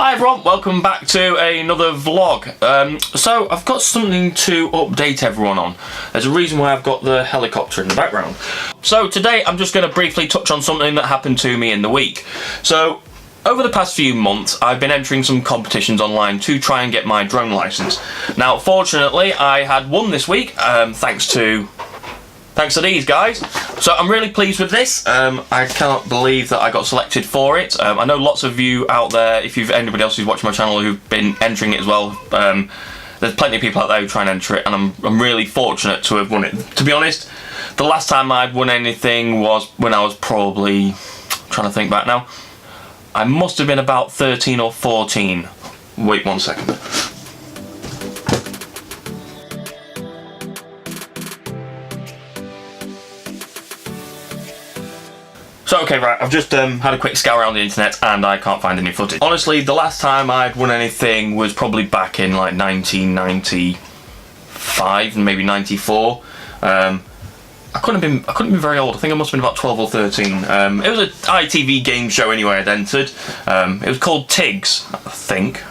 Hi everyone, welcome back to another vlog. So I've got something to update everyone on. There's a reason why I've got the helicopter in the background. So today I'm just going to briefly touch on something that happened to me in the week. So over the past few months I've been entering some competitions online to try and get my drone license. Now fortunately I had one this week, thanks to these guys. So I'm really pleased with this. I cannot believe that I got selected for it. I know lots of you out there, if you've anybody else who's watching my channel who've been entering it as well, there's plenty of people out there who try and enter it, and I'm really fortunate to have won it. To be honest, the last time I'd won anything was when I was probably, trying to think back now, I must have been about 13 or 14. Wait 1 second. So okay, right, I've just had a quick scour around the internet and I can't find any footage. Honestly, the last time I'd won anything was probably back in like 1995 and maybe 94. I couldn't have been very old. I think I must have been about 12 or 13. It was an ITV game show anyway I'd entered. It was called Tiggs, I think.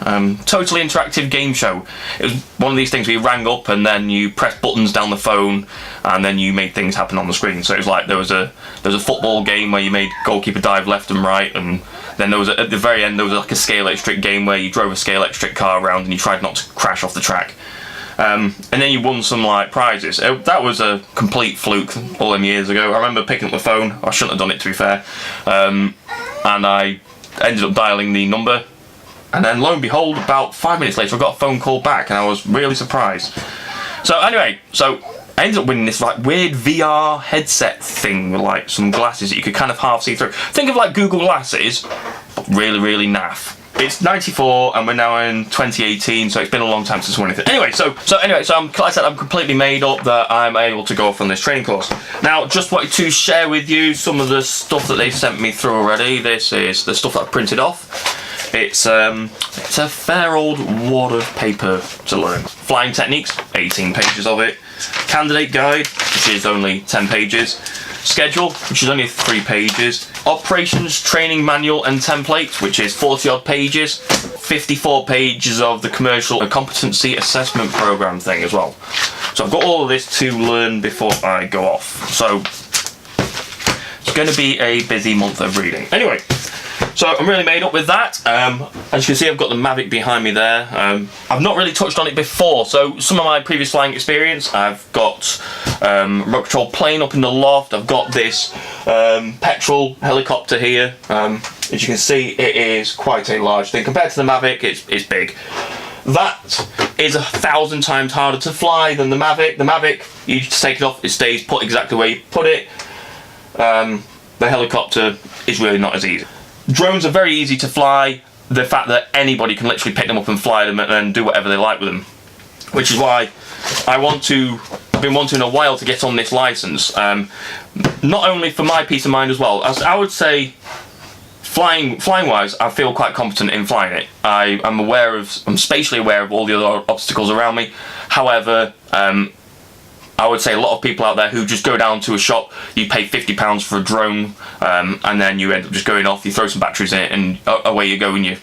Totally interactive game show. It was one of these things where you rang up and then you pressed buttons down the phone and then you made things happen on the screen. So it was like there was a football game where you made goalkeeper dive left and right, and then there was at the very end there was like a scale electric game where you drove a scale electric car around and you tried not to crash off the track. And then you won some like prizes. That was a complete fluke all them years ago. I remember picking up the phone. I shouldn't have done it, to be fair. And I ended up dialing the number, and then lo and behold, about 5 minutes later I got a phone call back and I was really surprised. So anyway, I ended up winning this like weird VR headset thing with like some glasses that you could kind of half see through. Think of like Google Glasses, but really, really naff. It's 94 and we're now in 2018, so it's been a long time since I won anything. Anyway, so like I said, I'm completely made up that I'm able to go off on this training course. Now, just wanted to share with you some of the stuff that they've sent me through already. This is the stuff that I printed off. It's a fair old wad of paper to learn. Flying techniques, 18 pages of it. Candidate guide, which is only 10 pages. Schedule, which is only 3 pages. Operations training manual and template, which is 40 odd pages. 54 pages of the commercial competency assessment program thing as well. So I've got all of this to learn before I go off. So it's going to be a busy month of reading. Anyway, so I'm really made up with that. As you can see, I've got the Mavic behind me there. I've not really touched on it before, so some of my previous flying experience, I've got remote control plane up in the loft. I've got this petrol helicopter here. As you can see, it is quite a large thing. Compared to the Mavic, it's big. That is 1,000 times harder to fly than the Mavic. The Mavic, you just take it off, it stays put exactly where you put it. The helicopter is really not as easy. Drones are very easy to fly. The fact that anybody can literally pick them up and fly them and do whatever they like with them, which is why I've been wanting a while to get on this license. Not only for my peace of mind as well, as I would say, flying wise, I feel quite competent in flying it. I'm spatially aware of all the other obstacles around me. However, I would say a lot of people out there who just go down to a shop, you pay £50 for a drone, and then you end up just going off, you throw some batteries in it, and away you go, and you're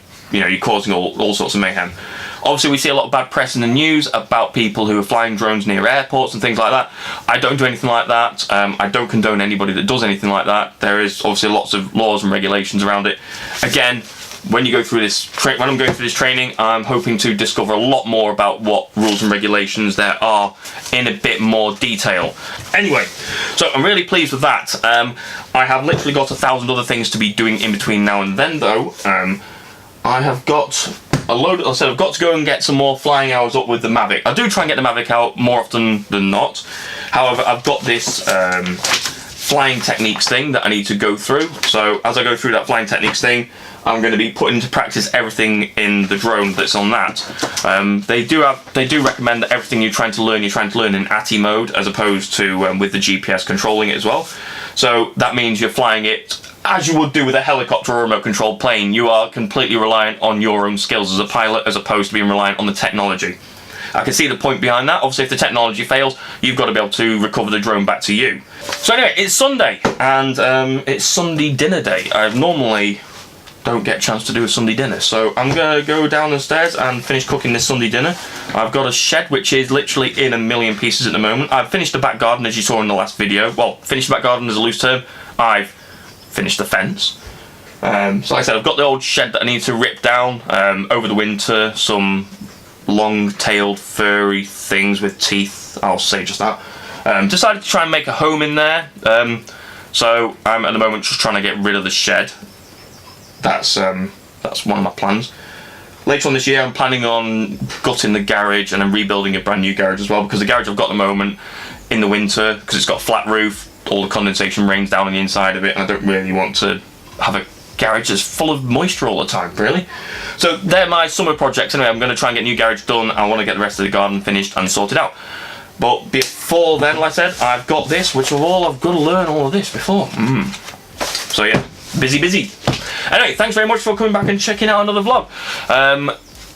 causing all sorts of mayhem. Obviously, we see a lot of bad press in the news about people who are flying drones near airports and things like that. I don't do anything like that. I don't condone anybody that does anything like that. There is obviously lots of laws and regulations around it. Again, when you go through this, when I'm going through this training, I'm hoping to discover a lot more about what rules and regulations there are in a bit more detail. Anyway, so I'm really pleased with that. I have literally got 1,000 other things to be doing in between now and then, though. I have got I've got to go and get some more flying hours up with the Mavic. I do try and get the Mavic out more often than not. However, I've got this flying techniques thing that I need to go through. So as I go through that flying techniques thing, I'm going to be putting into practice everything in the drone that's on that. They do recommend that everything you're trying to learn in ATTI mode, as opposed to with the GPS controlling it as well. So that means you're flying it as you would do with a helicopter or remote controlled plane. You are completely reliant on your own skills as a pilot, as opposed to being reliant on the technology. I can see the point behind that. Obviously, if the technology fails, you've got to be able to recover the drone back to you. So anyway, it's Sunday, and it's Sunday dinner day. don't get a chance to do a Sunday dinner. So I'm gonna go down the stairs and finish cooking this Sunday dinner. I've got a shed which is literally in a million pieces at the moment. I've finished the back garden, as you saw in the last video. Well, finished the back garden is a loose term. I've finished the fence. So like I said, I've got the old shed that I need to rip down over the winter. Some long-tailed furry things with teeth, I'll say just that. Decided to try and make a home in there. So I'm at the moment just trying to get rid of the shed. That's one of my plans. Later on this year, I'm planning on gutting the garage and then rebuilding a brand new garage as well, because the garage I've got at the moment in the winter, because it's got a flat roof, all the condensation rains down on the inside of it, and I don't really want to have a garage that's full of moisture all the time, really. So they're my summer projects. Anyway, I'm going to try and get a new garage done. I want to get the rest of the garden finished and sorted out. But before then, like I said, I've got this, which I've got to learn all of this before. So yeah, busy. Anyway, thanks very much for coming back and checking out another vlog.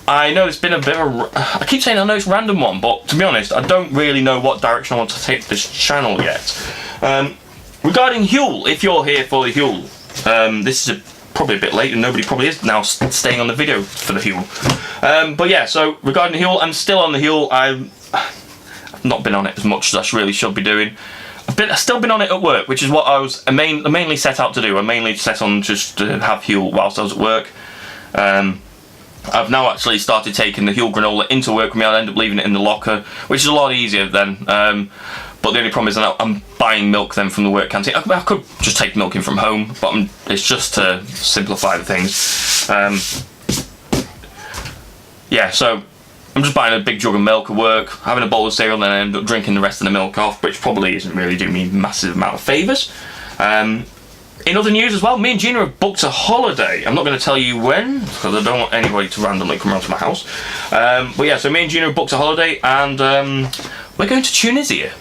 I know it's been a bit of I keep saying I know it's a random one, but to be honest, I don't really know what direction I want to take this channel yet. Regarding Huel, if you're here for the Huel, this is probably a bit late and nobody probably is now staying on the video for the Huel. But yeah, so regarding the Huel, I'm still on the Huel. I've not been on it as much as I really should be doing. I've still been on it at work, which is what I was mainly set out to do. I mainly set on just to have Huel whilst I was at work. I've now actually started taking the Huel granola into work with me. I'll end up leaving it in the locker, which is a lot easier then. But the only problem is that I'm buying milk then from the work canteen. I could just take milk in from home, but it's just to simplify the things. Yeah, so I'm just buying a big jug of milk at work, having a bowl of cereal, and then I end up drinking the rest of the milk off, which probably isn't really doing me a massive amount of favours. In other news as well, me and Gina have booked a holiday. I'm not going to tell you when, because I don't want anybody to randomly come around to my house. But yeah, so me and Gina have booked a holiday, and we're going to Tunisia.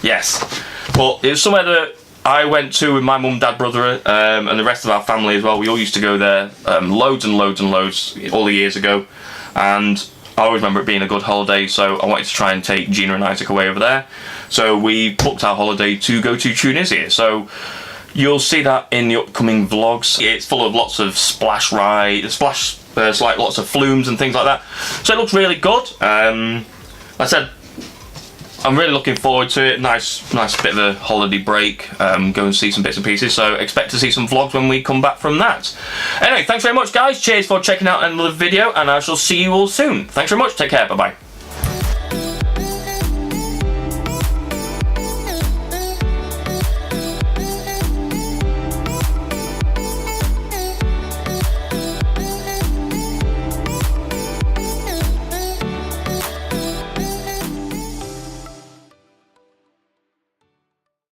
Yes. But it was somewhere that I went to with my mum, dad, brother, and the rest of our family as well. We all used to go there loads and loads all the years ago. And I always remember it being a good holiday, so I wanted to try and take Gina and Isaac away over there. So we booked our holiday to go to Tunisia. So you'll see that in the upcoming vlogs. It's full of lots of there's like lots of flumes and things like that. So it looks really good. Like I said, I'm really looking forward to it. Nice bit of a holiday break. Go and see some bits and pieces. So expect to see some vlogs when we come back from that. Anyway, thanks very much, guys. Cheers for checking out another video, and I shall see you all soon. Thanks very much. Take care. Bye-bye.